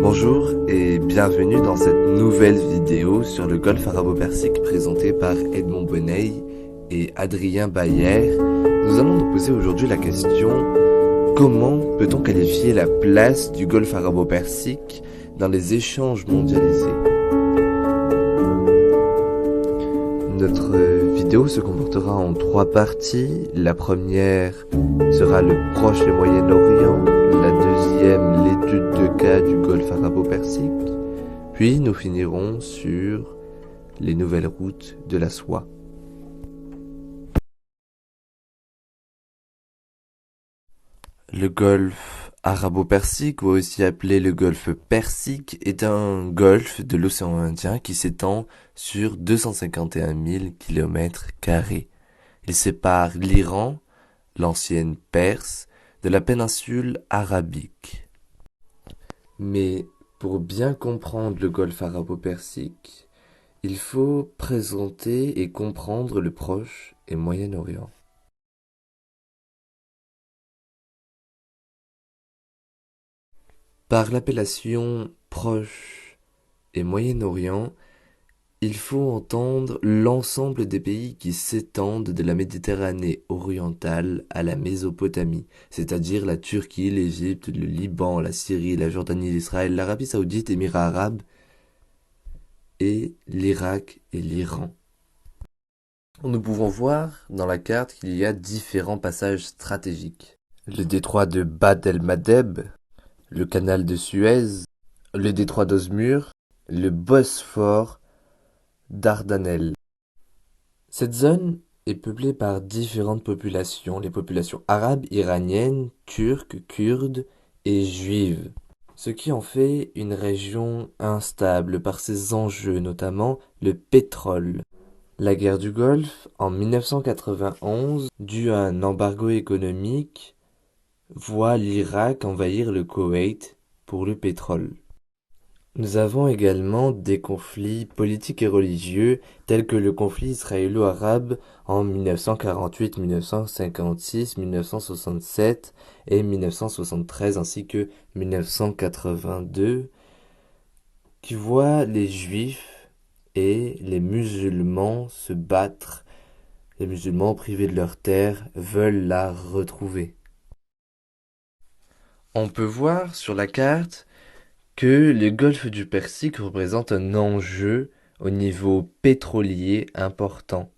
Bonjour et bienvenue dans cette nouvelle vidéo sur le golfe arabo-persique présentée par Edmond Bonnet et Adrien Bayer. Nous allons nous poser aujourd'hui la question: comment peut-on qualifier la place du golfe arabo-persique dans les échanges mondialisés? Notre vidéo se comportera en 3 parties. La première sera le Proche et Moyen-Orient, la deuxième l'étude de cas du golfe arabo-persique, puis nous finirons sur les nouvelles routes de la soie. Le golfe arabo-persique, ou aussi appelé le golfe Persique, est un golfe de l'océan Indien qui s'étend sur 251 000 km². Il sépare l'Iran, l'ancienne Perse, de la péninsule arabique. Mais pour bien comprendre le golfe arabo-persique, il faut présenter et comprendre le Proche et Moyen-Orient. Par l'appellation Proche et Moyen-Orient, il faut entendre l'ensemble des pays qui s'étendent de la Méditerranée orientale à la Mésopotamie, c'est-à-dire la Turquie, l'Égypte, le Liban, la Syrie, la Jordanie, l'Israël, l'Arabie Saoudite, Émirats arabes, et l'Irak et l'Iran. Nous pouvons voir dans la carte qu'il y a différents passages stratégiques. Le détroit de Bab el-Mandeb, le canal de Suez, le détroit d'Osmur, le Bosphore, Dardanelles. Cette zone est peuplée par différentes populations, les populations arabes, iraniennes, turques, kurdes et juives, ce qui en fait une région instable par ses enjeux, notamment le pétrole. La guerre du Golfe, en 1991, due à un embargo économique, voit l'Irak envahir le Koweït pour le pétrole. Nous avons également des conflits politiques et religieux, tels que le conflit israélo-arabe en 1948, 1956, 1967 et 1973, ainsi que 1982, qui voient les Juifs et les musulmans se battre. Les musulmans privés de leur terre veulent la retrouver. On peut voir sur la carte que le golfe du Persique représente un enjeu au niveau pétrolier important.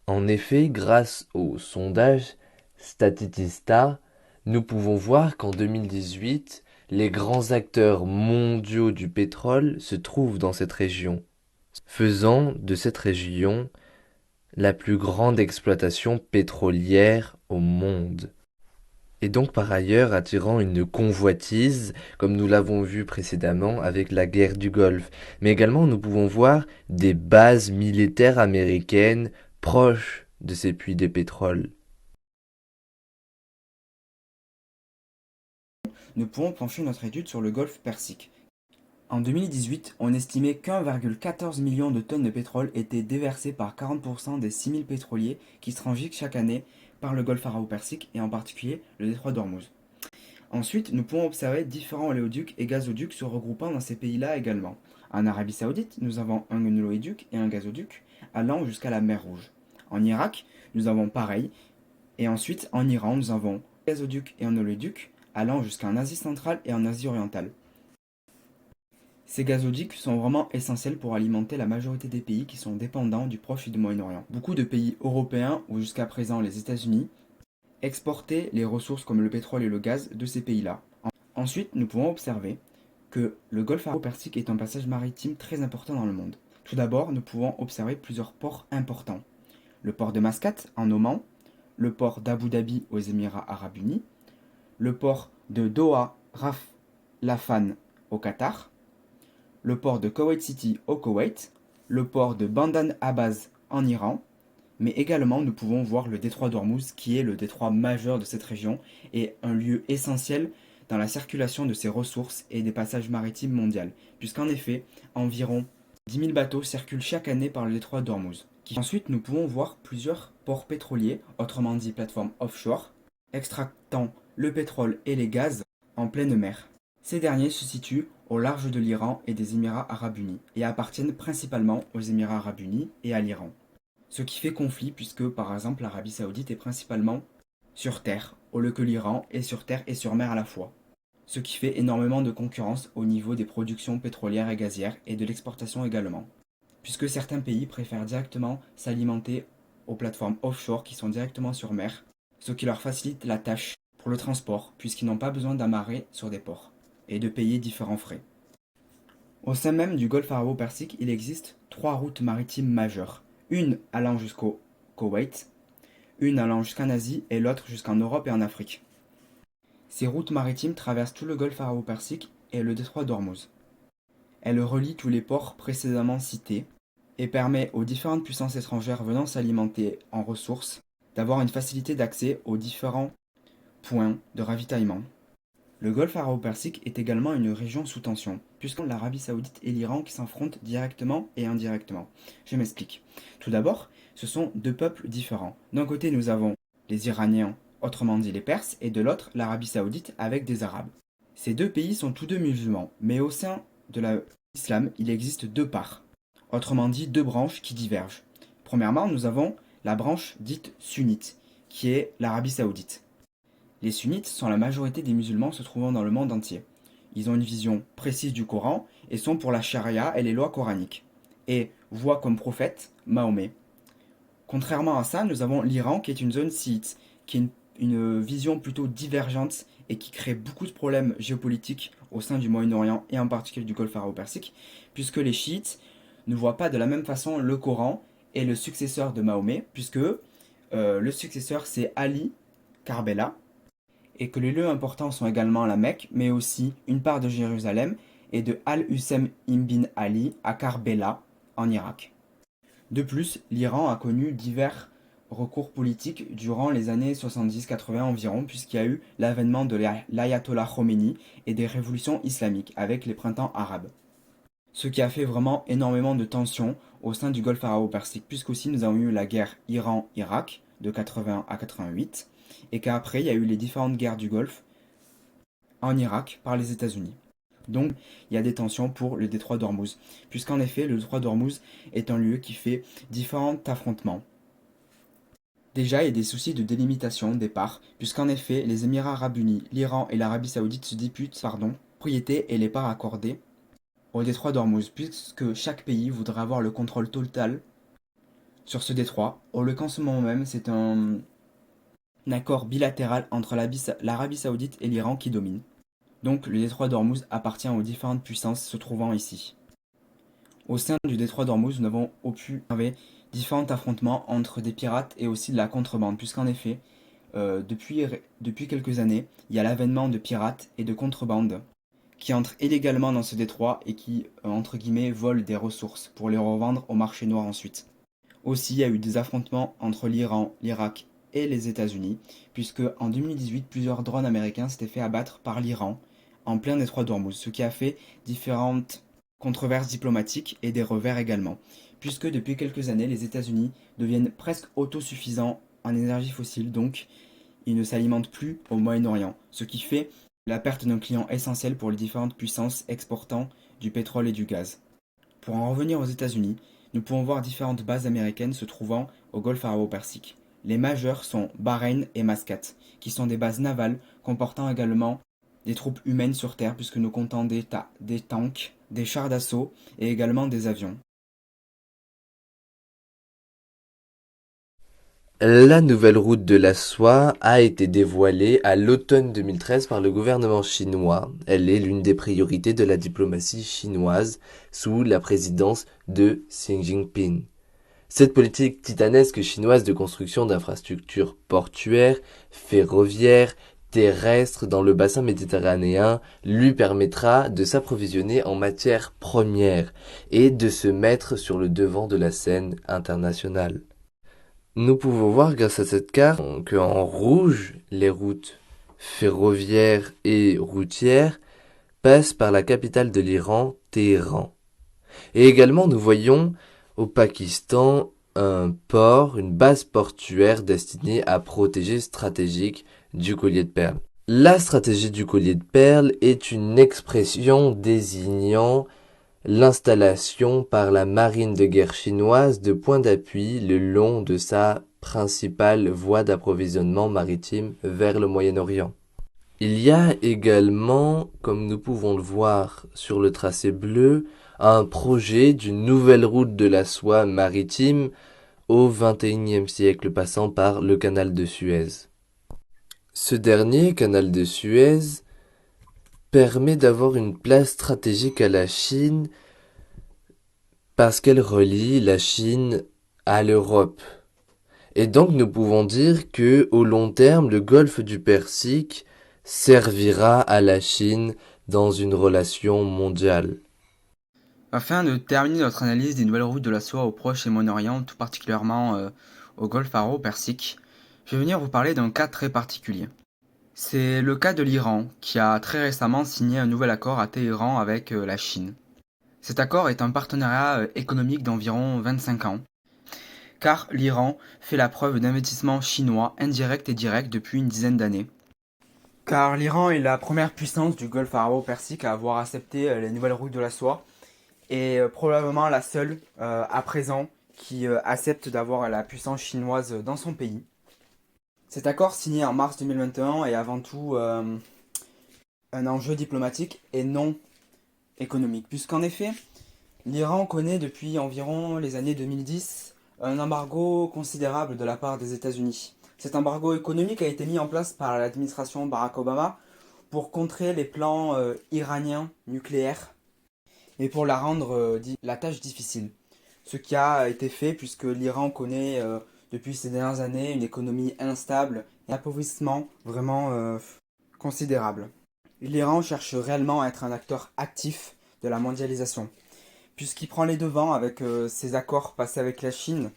En effet, grâce au sondage Statista, nous pouvons voir qu'en 2018, les grands acteurs mondiaux du pétrole se trouvent dans cette région, faisant de cette région la plus grande exploitation pétrolière au monde. Et donc par ailleurs attirant une convoitise, comme nous l'avons vu précédemment avec la guerre du Golfe. Mais également nous pouvons voir des bases militaires américaines proches de ces puits de pétrole. Nous pouvons pencher notre étude sur le golfe Persique. En 2018, on estimait qu'1,14 million de tonnes de pétrole étaient déversées par 40% des 6000 pétroliers qui transitent chaque année par le golfe arabo-persique et en particulier le détroit d'Ormuz. Ensuite, nous pouvons observer différents oléoducs et gazoducs se regroupant dans ces pays-là également. En Arabie Saoudite, nous avons un oléoduc et un gazoduc allant jusqu'à la mer Rouge. En Irak, nous avons pareil. Et ensuite, en Iran, nous avons un gazoduc et un oléoduc allant jusqu'en Asie centrale et en Asie orientale. Ces gazoducs sont vraiment essentiels pour alimenter la majorité des pays qui sont dépendants du Proche et du Moyen-Orient. Beaucoup de pays européens, ou jusqu'à présent les États-Unis, exportaient les ressources comme le pétrole et le gaz de ces pays-là. Ensuite, nous pouvons observer que le golfe arabo-persique est un passage maritime très important dans le monde. Tout d'abord, nous pouvons observer plusieurs ports importants. Le port de Mascate en Oman, le port d'Abu Dhabi aux Émirats arabes unis, le port de Doha Ras Laffan au Qatar, le port de Kuwait City au Koweït, le port de Bandar Abbas en Iran, mais également nous pouvons voir le détroit d'Ormuz qui est le détroit majeur de cette région et un lieu essentiel dans la circulation de ces ressources et des passages maritimes mondiaux, puisqu'en effet, environ 10 000 bateaux circulent chaque année par le détroit d'Ormuz. Ensuite, nous pouvons voir plusieurs ports pétroliers, autrement dit plateformes offshore, extractant le pétrole et les gaz en pleine mer. Ces derniers se situent au large de l'Iran et des Émirats arabes unis et appartiennent principalement aux Émirats arabes unis et à l'Iran. Ce qui fait conflit puisque par exemple l'Arabie saoudite est principalement sur terre, au lieu que l'Iran est sur terre et sur mer à la fois. Ce qui fait énormément de concurrence au niveau des productions pétrolières et gazières et de l'exportation également. Puisque certains pays préfèrent directement s'alimenter aux plateformes offshore qui sont directement sur mer, ce qui leur facilite la tâche pour le transport puisqu'ils n'ont pas besoin d'amarrer sur des ports et de payer différents frais. Au sein même du golfe arabo-persique, il existe 3 routes maritimes majeures, une allant jusqu'au Koweït, une allant jusqu'en Asie et l'autre jusqu'en Europe et en Afrique. Ces routes maritimes traversent tout le golfe arabo-persique et le détroit d'Ormuz. Elles relient tous les ports précédemment cités et permet aux différentes puissances étrangères venant s'alimenter en ressources d'avoir une facilité d'accès aux différents points de ravitaillement. Le golfe arabo-persique est également une région sous tension, puisque l'Arabie saoudite et l'Iran qui s'affrontent directement et indirectement. Je m'explique. Tout d'abord, ce sont deux peuples différents. D'un côté, nous avons les Iraniens, autrement dit les Perses, et de l'autre, l'Arabie saoudite avec des Arabes. Ces deux pays sont tous deux musulmans, mais au sein de l'islam, il existe deux parts, autrement dit deux branches qui divergent. Premièrement, nous avons la branche dite sunnite, qui est l'Arabie saoudite. Les sunnites sont la majorité des musulmans se trouvant dans le monde entier. Ils ont une vision précise du Coran et sont pour la charia et les lois coraniques, et voient comme prophète Mahomet. Contrairement à ça, nous avons l'Iran qui est une zone chiite, qui est une vision plutôt divergente et qui crée beaucoup de problèmes géopolitiques au sein du Moyen-Orient et en particulier du Golfe arabo-persique, puisque les chiites ne voient pas de la même façon le Coran et le successeur de Mahomet, puisque le successeur c'est Ali Karbela, et que les lieux importants sont également la Mecque, mais aussi une part de Jérusalem et de Al-Hussein ibn Ali à Karbala, en Irak. De plus, l'Iran a connu divers recours politiques durant les années 70-80 environ, puisqu'il y a eu l'avènement de l'ayatollah Khomeini et des révolutions islamiques avec les printemps arabes. Ce qui a fait vraiment énormément de tensions au sein du Golfe arabo-persique, puisqu'aussi nous avons eu la guerre Iran-Irak de 80 à 88, et qu'après il y a eu les différentes guerres du Golfe en Irak par les États-Unis. Donc il y a des tensions pour le détroit d'Ormuz, puisqu'en effet le détroit d'Ormuz est un lieu qui fait différents affrontements. Déjà, il y a des soucis de délimitation des parts, puisqu'en effet les Émirats arabes unis, l'Iran et l'Arabie saoudite se disputent propriété et les parts accordées au détroit d'Ormuz, puisque chaque pays voudrait avoir le contrôle total sur ce détroit. Au lieu qu'en ce moment même, c'est un accord bilatéral entre l'Arabie saoudite et l'Iran qui domine. Donc le détroit d'Ormuz appartient aux différentes puissances se trouvant ici. Au sein du détroit d'Ormuz, nous avons pu observer différents affrontements entre des pirates et aussi de la contrebande, puisqu'en effet, depuis quelques années, il y a l'avènement de pirates et de contrebande qui entrent illégalement dans ce détroit et qui, entre guillemets, volent des ressources pour les revendre au marché noir ensuite. Aussi, il y a eu des affrontements entre l'Iran, l'Irak et les États-Unis, puisque en 2018, plusieurs drones américains s'étaient fait abattre par l'Iran en plein détroit d'Ormuz, ce qui a fait différentes controverses diplomatiques et des revers également, puisque depuis quelques années, les États-Unis deviennent presque autosuffisants en énergie fossile, donc ils ne s'alimentent plus au Moyen-Orient, ce qui fait la perte d'un client essentiel pour les différentes puissances exportant du pétrole et du gaz. Pour en revenir aux États-Unis, nous pouvons voir différentes bases américaines se trouvant au Golfe arabo-persique. Les majeures sont Bahreïn et Mascate, qui sont des bases navales comportant également des troupes humaines sur terre, puisque nous comptons des tanks, des chars d'assaut et également des avions. La nouvelle route de la soie a été dévoilée à l'automne 2013 par le gouvernement chinois. Elle est l'une des priorités de la diplomatie chinoise sous la présidence de Xi Jinping. Cette politique titanesque chinoise de construction d'infrastructures portuaires, ferroviaires, terrestres dans le bassin méditerranéen lui permettra de s'approvisionner en matières premières et de se mettre sur le devant de la scène internationale. Nous pouvons voir grâce à cette carte que en rouge, les routes ferroviaires et routières passent par la capitale de l'Iran, Téhéran. Et également, nous voyons au Pakistan un port, une base portuaire destinée à protéger stratégique du collier de perles. La stratégie du collier de perles est une expression désignant l'installation par la marine de guerre chinoise de points d'appui le long de sa principale voie d'approvisionnement maritime vers le Moyen-Orient. Il y a également, comme nous pouvons le voir sur le tracé bleu, un projet d'une nouvelle route de la soie maritime au XXIe siècle passant par le canal de Suez. Ce dernier canal de Suez permet d'avoir une place stratégique à la Chine parce qu'elle relie la Chine à l'Europe. Et donc nous pouvons dire que au long terme, le golfe du Persique servira à la Chine dans une relation mondiale. Afin de terminer notre analyse des nouvelles routes de la soie au Proche et Moyen-Orient, tout particulièrement au Golfe Arabo-Persique, je vais venir vous parler d'un cas très particulier. C'est le cas de l'Iran, qui a très récemment signé un nouvel accord à Téhéran avec la Chine. Cet accord est un partenariat économique d'environ 25 ans, car l'Iran fait la preuve d'investissements chinois indirects et directs depuis une dizaine d'années. Car l'Iran est la première puissance du Golfe Arabo-Persique à avoir accepté les nouvelles routes de la soie, et probablement la seule à présent qui accepte d'avoir la puissance chinoise dans son pays. Cet accord signé en mars 2021 est avant tout un enjeu diplomatique et non économique, puisqu'en effet, l'Iran connaît depuis environ les années 2010 un embargo considérable de la part des États-Unis. Cet embargo économique a été mis en place par l'administration Barack Obama pour contrer les plans iraniens nucléaires et pour la rendre la tâche difficile. Ce qui a été fait puisque l'Iran connaît depuis ces dernières années une économie instable et un appauvrissement vraiment considérable. L'Iran cherche réellement à être un acteur actif de la mondialisation, puisqu'il prend les devants avec ses accords passés avec la Chine,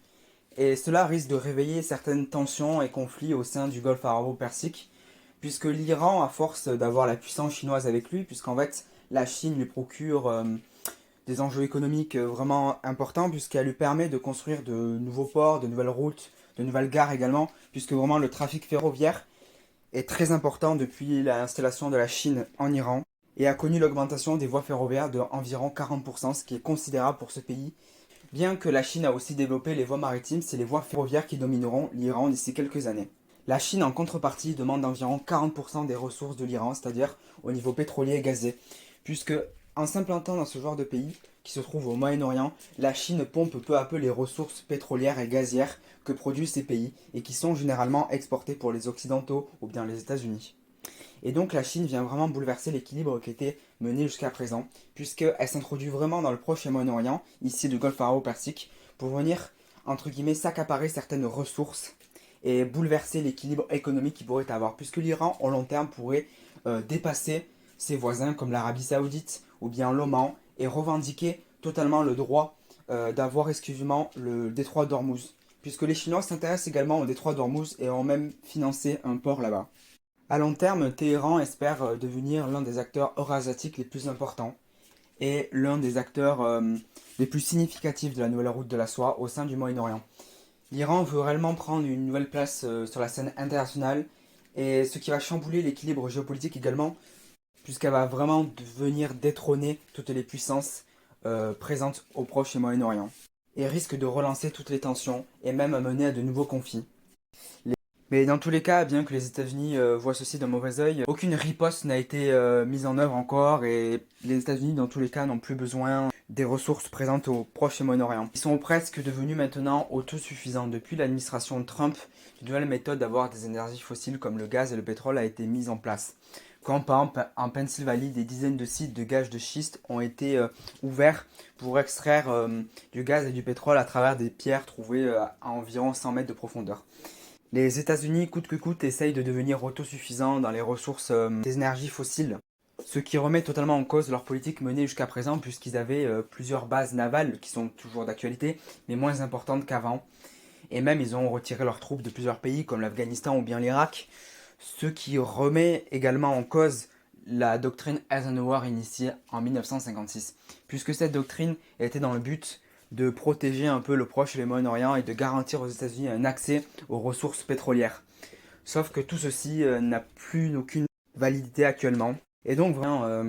et cela risque de réveiller certaines tensions et conflits au sein du Golfe arabo-persique, puisque l'Iran, à force d'avoir la puissance chinoise avec lui, puisqu'en fait la Chine lui procure des enjeux économiques vraiment importants, puisqu'elle lui permet de construire de nouveaux ports, de nouvelles routes, de nouvelles gares également, puisque vraiment le trafic ferroviaire est très important depuis l'installation de la Chine en Iran et a connu l'augmentation des voies ferroviaires de environ 40%, ce qui est considérable pour ce pays. Bien que la Chine a aussi développé les voies maritimes, c'est les voies ferroviaires qui domineront l'Iran d'ici quelques années. La Chine, en contrepartie, demande environ 40% des ressources de l'Iran, c'est-à-dire au niveau pétrolier et gazé, puisque en s'implantant dans ce genre de pays, qui se trouve au Moyen-Orient, la Chine pompe peu à peu les ressources pétrolières et gazières que produisent ces pays et qui sont généralement exportées pour les Occidentaux ou bien les États-Unis. Et donc la Chine vient vraiment bouleverser l'équilibre qui était mené jusqu'à présent, puisqu'elle s'introduit vraiment dans le Proche et Moyen-Orient, ici du Golfe arabo-persique, pour venir, entre guillemets, s'accaparer certaines ressources et bouleverser l'équilibre économique qu'il pourrait avoir, puisque l'Iran, au long terme, pourrait dépasser ses voisins comme l'Arabie Saoudite ou bien l'Oman et revendiquer totalement le droit d'avoir exclusivement le détroit d'Ormuz, puisque les Chinois s'intéressent également au détroit d'Ormuz et ont même financé un port là-bas. À long terme, Téhéran espère devenir l'un des acteurs eurasiatiques les plus importants et l'un des acteurs les plus significatifs de la nouvelle route de la soie au sein du Moyen-Orient. L'Iran veut réellement prendre une nouvelle place sur la scène internationale, et ce qui va chambouler l'équilibre géopolitique également, puisqu'elle va vraiment venir détrôner toutes les puissances présentes au Proche et Moyen-Orient, et risque de relancer toutes les tensions et même mener à de nouveaux conflits. Mais dans tous les cas, bien que les États-Unis voient ceci d'un mauvais œil, aucune riposte n'a été mise en œuvre encore, et les États-Unis, dans tous les cas, n'ont plus besoin des ressources présentes au Proche et Moyen-Orient. Ils sont presque devenus maintenant autosuffisants. Depuis l'administration de Trump, une nouvelle méthode d'avoir des énergies fossiles comme le gaz et le pétrole a été mise en place. Quand par exemple en Pennsylvanie, des dizaines de sites de gaz de schiste ont été ouverts pour extraire du gaz et du pétrole à travers des pierres trouvées à environ 100 mètres de profondeur. Les États-Unis, coûte que coûte, essayent de devenir autosuffisants dans les ressources des énergies fossiles, ce qui remet totalement en cause leur politique menée jusqu'à présent, puisqu'ils avaient plusieurs bases navales qui sont toujours d'actualité, mais moins importantes qu'avant. Et même ils ont retiré leurs troupes de plusieurs pays comme l'Afghanistan ou bien l'Irak, ce qui remet également en cause la doctrine Eisenhower initiée en 1956, puisque cette doctrine était dans le but de protéger un peu le Proche et le Moyen-Orient et de garantir aux États-Unis un accès aux ressources pétrolières. Sauf que tout ceci n'a plus aucune validité actuellement, et donc vraiment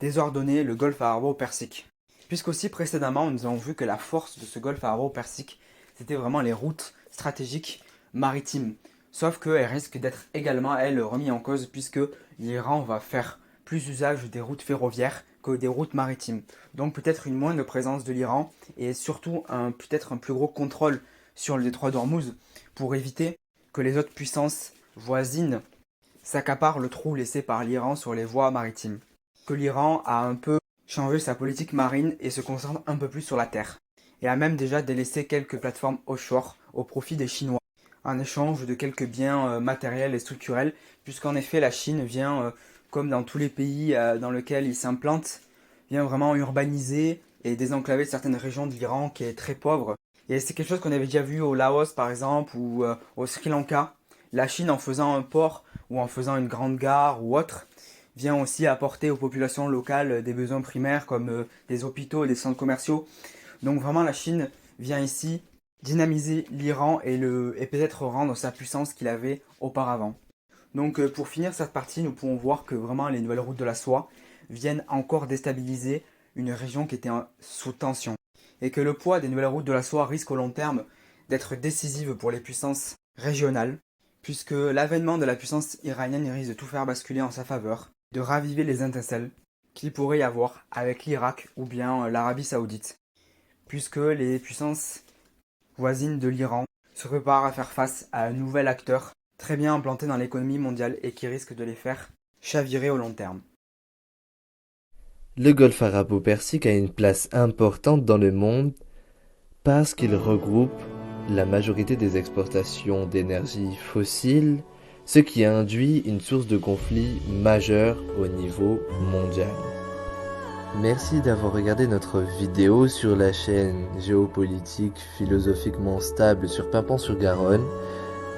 désordonner le golfe arabo-persique. Puisqu'aussi précédemment, nous avons vu que la force de ce golfe arabo-persique, c'était vraiment les routes stratégiques maritimes. Sauf qu'elles risquent d'être également, elles, remises en cause, puisque l'Iran va faire plus usage des routes ferroviaires que des routes maritimes. Donc peut-être une moindre présence de l'Iran, et surtout peut-être un plus gros contrôle sur le détroit d'Ormuz, pour éviter que les autres puissances voisines s'accaparent le trou laissé par l'Iran sur les voies maritimes. Que l'Iran a un peu changé sa politique marine et se concentre un peu plus sur la terre. Et a même déjà délaissé quelques plateformes offshore au profit des Chinois, en échange de quelques biens matériels et structurels, puisqu'en effet la Chine vient, comme dans tous les pays dans lesquels il s'implante, vient vraiment urbaniser et désenclaver certaines régions de l'Iran qui est très pauvre. Et c'est quelque chose qu'on avait déjà vu au Laos par exemple ou au Sri Lanka. La Chine, en faisant un port ou en faisant une grande gare ou autre, vient aussi apporter aux populations locales des besoins primaires comme des hôpitaux et des centres commerciaux. Donc vraiment la Chine vient ici dynamiser l'Iran et peut-être rendre sa puissance qu'il avait auparavant. Donc pour finir cette partie, nous pouvons voir que vraiment les nouvelles routes de la soie viennent encore déstabiliser une région qui était sous tension. Et que le poids des nouvelles routes de la soie risque au long terme d'être décisive pour les puissances régionales, puisque l'avènement de la puissance iranienne risque de tout faire basculer en sa faveur, de raviver les étincelles qu'il pourrait y avoir avec l'Irak ou bien l'Arabie Saoudite, puisque les puissances voisines de l'Iran se préparent à faire face à un nouvel acteur très bien implanté dans l'économie mondiale et qui risque de les faire chavirer au long terme. Le golfe arabo-persique a une place importante dans le monde parce qu'il regroupe la majorité des exportations d'énergie fossile, ce qui induit une source de conflit majeure au niveau mondial. Merci d'avoir regardé notre vidéo sur la chaîne géopolitique philosophiquement stable sur Pimpon-sur-Garonne.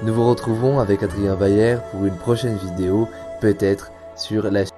Nous vous retrouvons avec Adrien Bayer pour une prochaine vidéo, peut-être sur la chaîne